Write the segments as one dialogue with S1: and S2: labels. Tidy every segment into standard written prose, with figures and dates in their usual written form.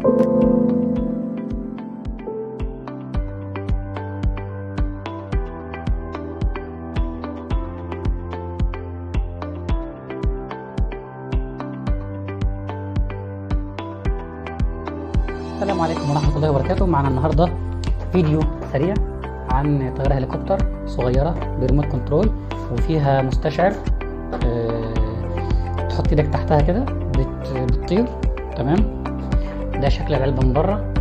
S1: السلام عليكم ورحمة الله وبركاته. معنا النهاردة فيديو سريع عن طيارة هليكوبتر صغيرة بريموت كنترول وفيها مستشعر. تحط ايدك تحتها كده بتطير. تمام، ده شكل العلبة من بره.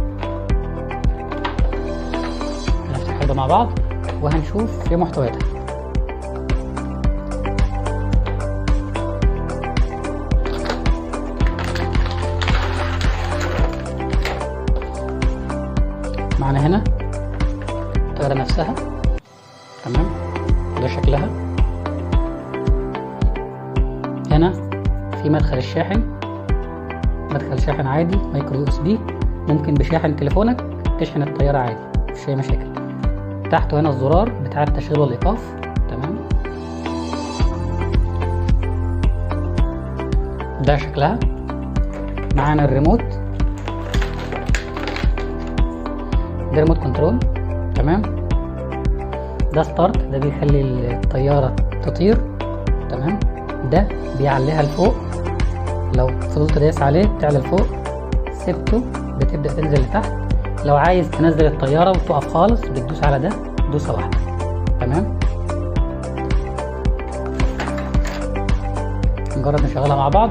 S1: هنفتح العلبة مع بعض وهنشوف ايه محتوياتها. معنا هنا الطيارة نفسها. تمام، ده شكلها. هنا في مدخل الشاحن، مدخل شاحن عادي مايكرو يو اس بي، ممكن بشاحن تليفونك تشحن الطيارة عادي مفيش اي مشاكل. تحته هنا الزرار بتاع التشغيل والايقاف. تمام، ده شكلها. معانا الريموت، ده ريموت كنترول. تمام، ده ستارت، ده بيخلي الطيارة تطير. تمام، ده بيعليها لفوق، لو فضلت دايس عليه بتعلى لفوق، سبته بتبدأ تنزل لتحت. لو عايز تنزل الطيارة وتقف خالص بتدوس على ده دوسة واحدة. تمام، نجرب نشغلها مع بعض.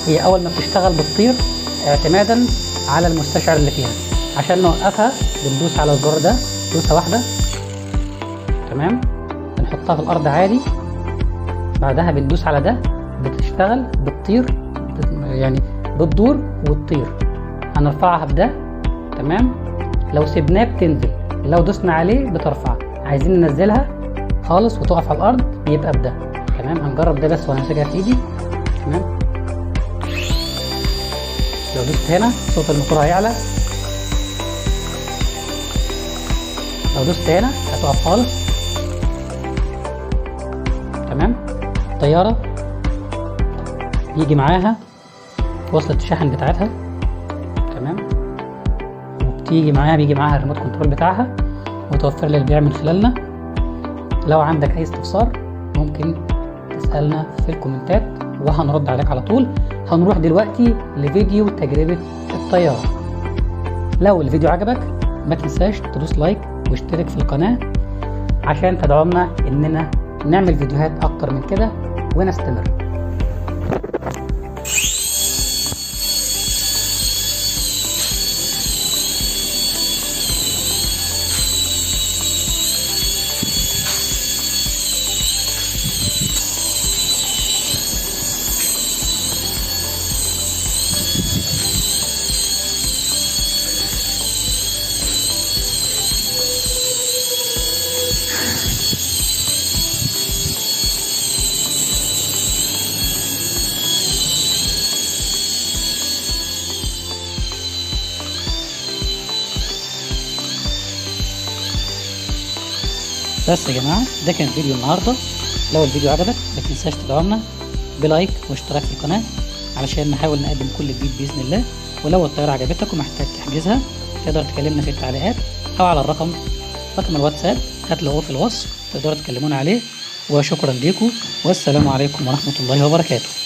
S1: هي اول ما بتشتغل بتطير اعتمادا على المستشعر اللي فيها. عشان نوقفها بندوس على الزرار ده دوسه واحده. تمام، بنحطها في الارض عادي، بعدها بندوس على ده بتشتغل بتطير، يعني بتدور وتطير. هنرفعها بده. تمام، لو سيبناه بتنزل، لو دوسنا عليه بترفع. عايزين ننزلها خالص وتقف على الارض يبقى بده. تمام، هنجرب ده بس وانا ماسكها في ايدي. تمام، لو دوست هنا صوت الموتور هيعلى، لو دوست هنا هتقف خالص. تمام، الطيارة يجي معاها وصلة الشحن بتاعتها. تمام، وبيجي معاها الريموت كنترول بتاعها، وتوفر لي البيع من خلالنا. لو عندك اي استفسار ممكن تسألنا في الكومنتات وهنرد عليك على طول. هنروح دلوقتي لفيديو تجربة الطيارة. لو الفيديو عجبك ما تنساش تدوس لايك واشترك في القناة عشان تدعمنا اننا نعمل فيديوهات اكتر من كده ونستمر. بس يا جماعة ده كان فيديو النهاردة. لو الفيديو عجبك ما تنساش تدعمنا بلايك واشتراك في القناة علشان نحاول نقدم كل جديد بإذن الله. ولو الطيارة عجبتك ومحتاج تحجزها تقدر تكلمنا في التعليقات أو على رقم الواتساب هتلاقوه في الوصف، تقدروا تكلمونا عليه. وشكرا ليكم والسلام عليكم ورحمة الله وبركاته.